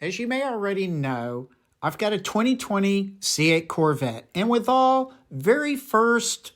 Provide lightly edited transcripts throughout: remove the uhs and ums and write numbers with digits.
As you may already know, I've got a 2020 C8 Corvette, and with all very first,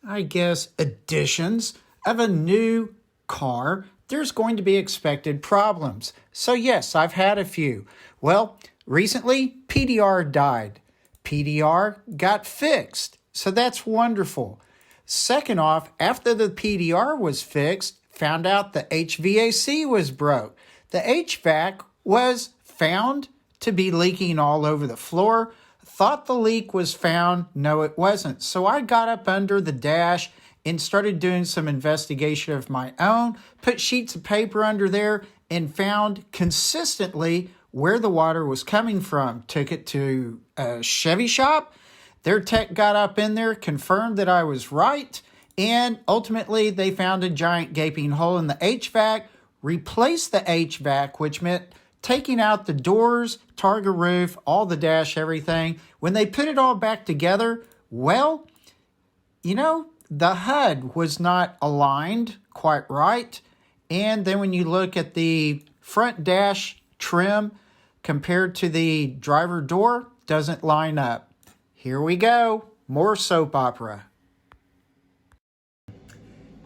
additions of a new car, there's going to be expected problems. So yes, I've had a few. Well, recently, PDR died. PDR got fixed, so that's wonderful. Second off, after the PDR was fixed, found out the HVAC was broke. The HVAC was found to be leaking all over the floor. Thought the leak was found. No, it wasn't. So I got up under the dash and started doing some investigation of my own, put sheets of paper under there, and found consistently where the water was coming from. Took it to a Chevy shop. Their tech got up in there, confirmed that I was right, and ultimately they found a giant gaping hole in the HVAC, replaced the HVAC, which meant taking out the doors, targa roof, all the dash, everything. When they put it all back together, well, the HUD was not aligned quite right. And then when you look at the front dash trim compared to the driver door, doesn't line up. Here we go. More soap opera.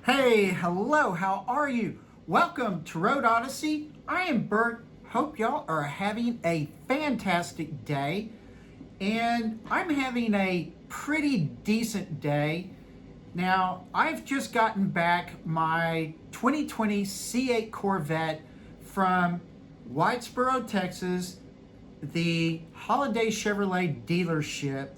Hey, hello, how are you? Welcome to Road Odyssey. I am Bert. Hope y'all are having a fantastic day. And I'm having a pretty decent day. Now, I've just gotten back my 2020 C8 Corvette from Whitesboro, Texas, the Holiday Chevrolet dealership.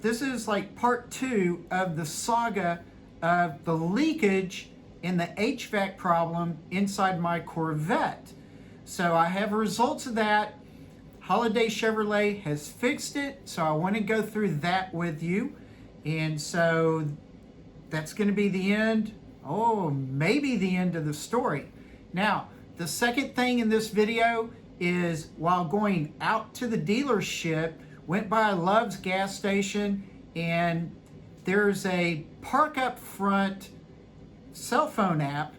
This is like part 2 of the saga of the leakage and the HVAC problem inside my Corvette. So I have results of that. Holiday Chevrolet has fixed it, so I want to go through that with you. And so that's going to be the end. Oh, maybe the end of the story. Now, the second thing in this video is while going out to the dealership, went by Love's gas station, and there's a park up front cell phone app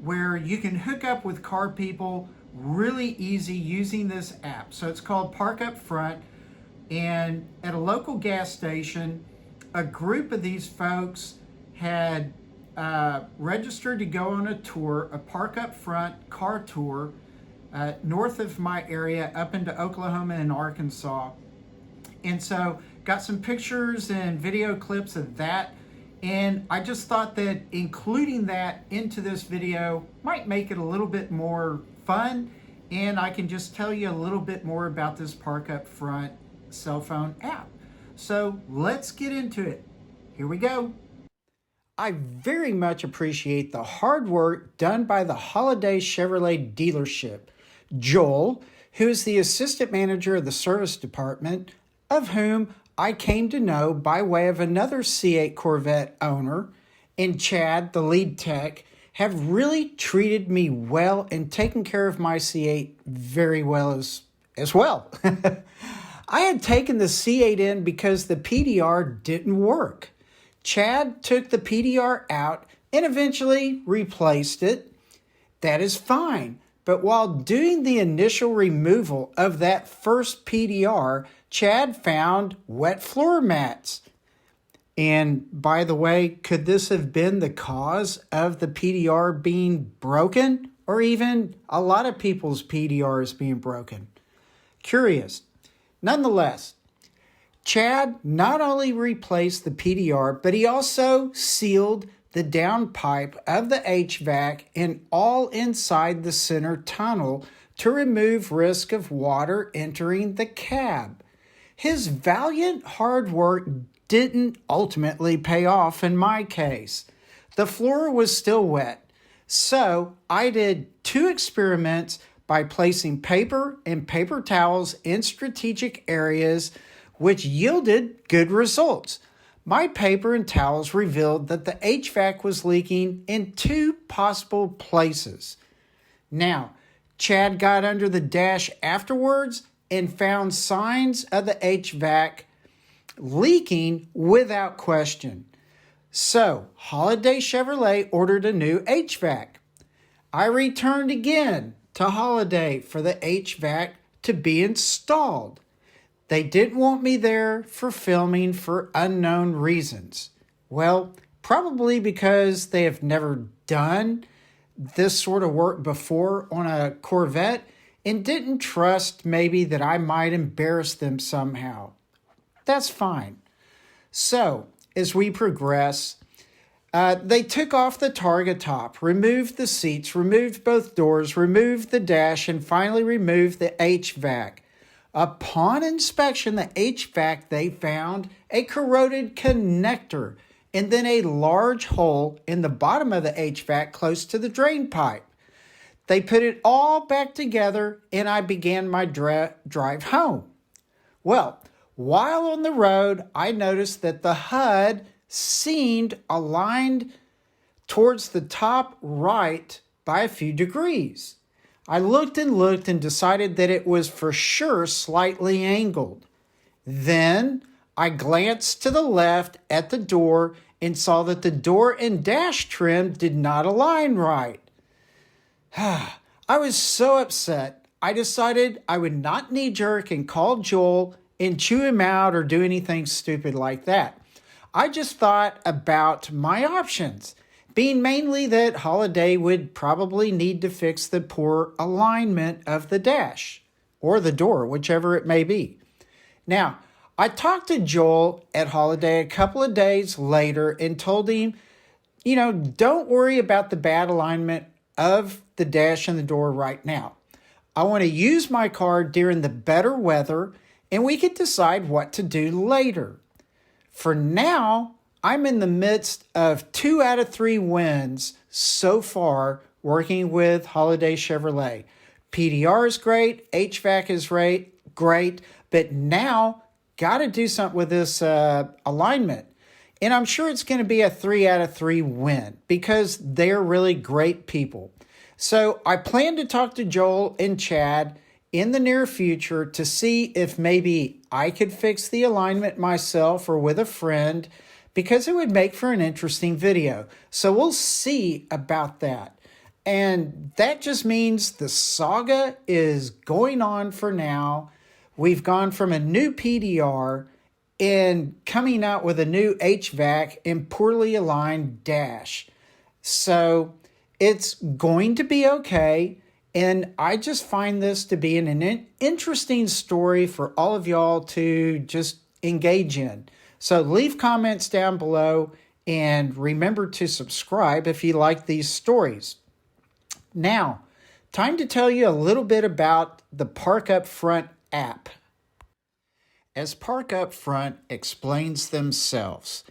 where you can hook up with car people really easy using this app. So it's called Park Up Front, and at a local gas station, a group of these folks had registered to go on a tour, a Park Up Front car tour, north of my area up into Oklahoma and Arkansas. And so got some pictures and video clips of that. And I just thought that including that into this video might make it a little bit more fun. And I can just tell you a little bit more about this Park Up Front cell phone app. So let's get into it. Here we go. I very much appreciate the hard work done by the Holiday Chevrolet dealership. Joel, who is the assistant manager of the service department, of whom I came to know by way of another C8 Corvette owner, and Chad, the lead tech, have really treated me well and taken care of my C8 very well as well. I had taken the C8 in because the PDR didn't work. Chad took the PDR out and eventually replaced it. That is fine. But while doing the initial removal of that first PDR, Chad found wet floor mats. And by the way, could this have been the cause of the PDR being broken? Or even a lot of people's PDRs being broken? Curious. Nonetheless, Chad not only replaced the PDR, but he also sealed the downpipe of the HVAC and all inside the center tunnel to remove risk of water entering the cab. His valiant hard work didn't ultimately pay off in my case. The floor was still wet, so I did 2 experiments by placing paper and paper towels in strategic areas, which yielded good results. My paper and towels revealed that the HVAC was leaking in 2 possible places. Now, Chad got under the dash afterwards and found signs of the HVAC leaking without question. So, Holiday Chevrolet ordered a new HVAC. I returned again to Holiday for the HVAC to be installed. They didn't want me there for filming for unknown reasons. Well, probably because they have never done this sort of work before on a Corvette and didn't trust maybe that I might embarrass them somehow. That's fine. So, as we progress, they took off the Targa top, removed the seats, removed both doors, removed the dash, and finally removed the HVAC. Upon inspection, the HVAC, they found a corroded connector and then a large hole in the bottom of the HVAC close to the drain pipe. They put it all back together and I began my drive home. Well, while on the road, I noticed that the HUD seemed aligned towards the top right by a few degrees. I looked and decided that it was for sure slightly angled. Then I glanced to the left at the door and saw that the door and dash trim did not align right. I was so upset, I decided I would not knee-jerk and call Joel and chew him out or do anything stupid like that. I just thought about my options, being mainly that Holiday would probably need to fix the poor alignment of the dash or the door, whichever it may be. Now, I talked to Joel at Holiday a couple of days later and told him, don't worry about the bad alignment of the dash and the door right now. I want to use my car during the better weather and we could decide what to do later. For now, I'm in the midst of 2 out of 3 wins so far working with Holiday Chevrolet. PDR is great, HVAC is great, but now got to do something with this alignment. And I'm sure it's going to be a 3 out of 3 win because they're really great people. So I plan to talk to Joel and Chad in the near future to see if maybe I could fix the alignment myself or with a friend because it would make for an interesting video. So we'll see about that. And that just means the saga is going on for now. We've gone from a new PDR and coming out with a new HVAC and poorly aligned dash. So it's going to be okay. And I just find this to be an interesting story for all of y'all to just engage in. So leave comments down below and remember to subscribe if you like these stories. Now, time to tell you a little bit about the Park Up Front app. As Park Up Front explains themselves,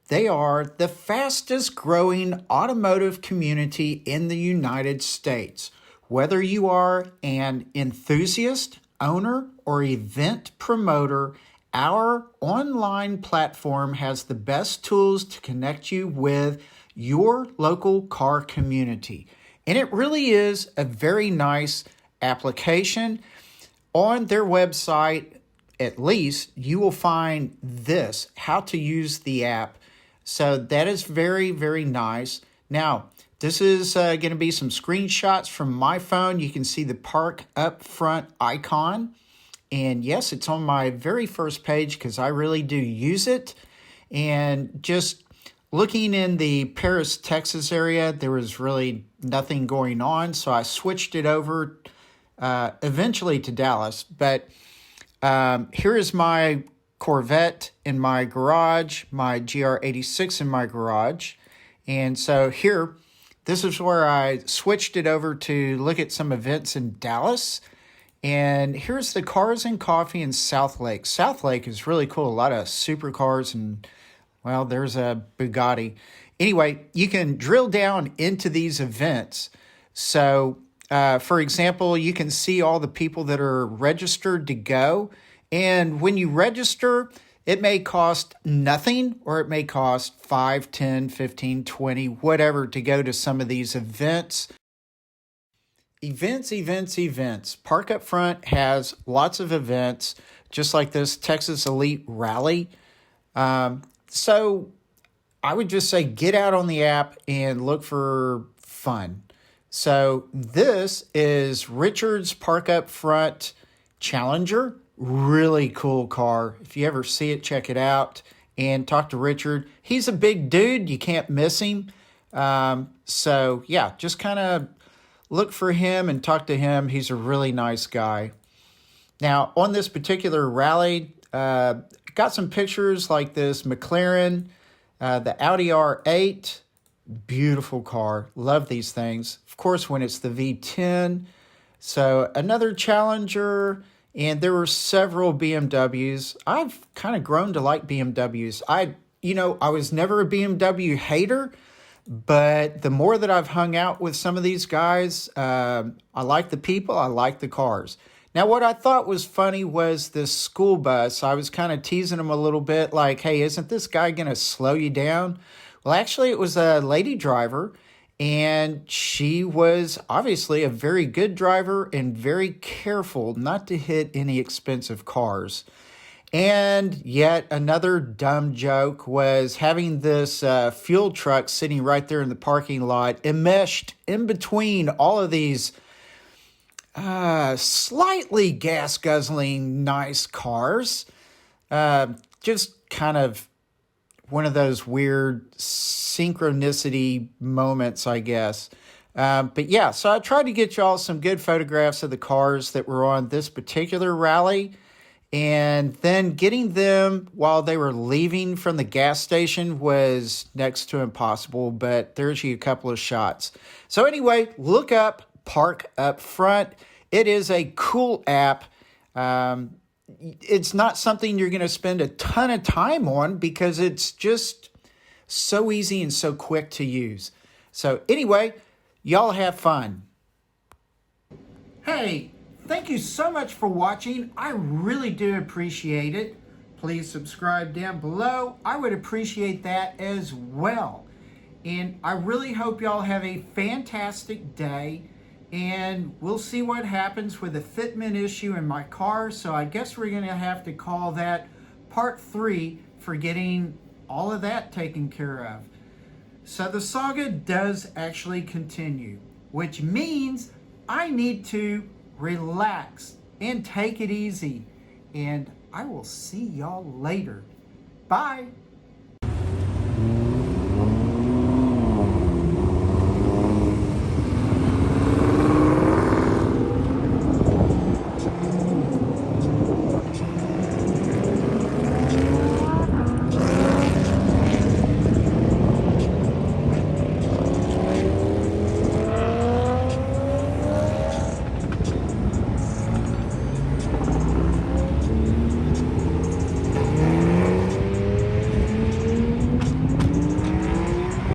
they are the fastest growing automotive community in the United States. Whether you are an enthusiast, owner, or event promoter, our online platform has the best tools to connect you with your local car community. And it really is a very nice application. On their website, at least, you will find this, how to use the app. So that is very, very nice. Now, this is going to be some screenshots from my phone. You can see the Park Up Front icon. And yes, it's on my very first page because I really do use it. And just looking in the Paris, Texas area, there was really nothing going on. So I switched it over eventually to Dallas. But here is my Corvette in my garage, my GR86 in my garage. And so here, this is where I switched it over to look at some events in Dallas. And here's the Cars and Coffee in South Lake. South Lake is really cool. A lot of supercars and, well, there's a Bugatti. Anyway, you can drill down into these events. So, for example, you can see all the people that are registered to go. And when you register, it may cost nothing or it may cost 5, 10, 15, 20, whatever to go to some of these events. Events. Park Up Front has lots of events, just like this Texas Elite Rally. So I would just say get out on the app and look for fun. So this is Richard's Park Up Front Challenger. Really cool car. If you ever see it, check it out and talk to Richard. He's a big dude. You can't miss him. So yeah, just kind of look for him and talk to him. He's a really nice guy. Now, on this particular rally, got some pictures like this McLaren, the Audi R8, beautiful car. Love these things. Of course, when it's the V10. So another Challenger, and there were several BMWs. I've kind of grown to like BMWs. I was never a BMW hater, but the more that I've hung out with some of these guys, I like the people, I like the cars. Now, what I thought was funny was this school bus. I was kind of teasing them a little bit like, hey, isn't this guy going to slow you down? Well, actually, it was a lady driver, and she was obviously a very good driver and very careful not to hit any expensive cars. And yet another dumb joke was having this fuel truck sitting right there in the parking lot, enmeshed in between all of these slightly gas-guzzling nice cars. Just kind of one of those weird synchronicity moments, I guess. But yeah, so I tried to get y'all some good photographs of the cars that were on this particular rally. And then getting them while they were leaving from the gas station was next to impossible, but there's you a couple of shots. So anyway, look up Park Up Front. It is a cool app. It's not something you're going to spend a ton of time on because it's just so easy and so quick to use. So anyway, y'all have fun. Hey, thank you so much for watching. I really do appreciate it. Please subscribe down below. I would appreciate that as well. And I really hope y'all have a fantastic day. And we'll see what happens with the fitment issue in my car. So I guess we're going to have to call that part 3 for getting all of that taken care of. So the saga does actually continue, which means I need to relax and take it easy. And I will see y'all later. Bye.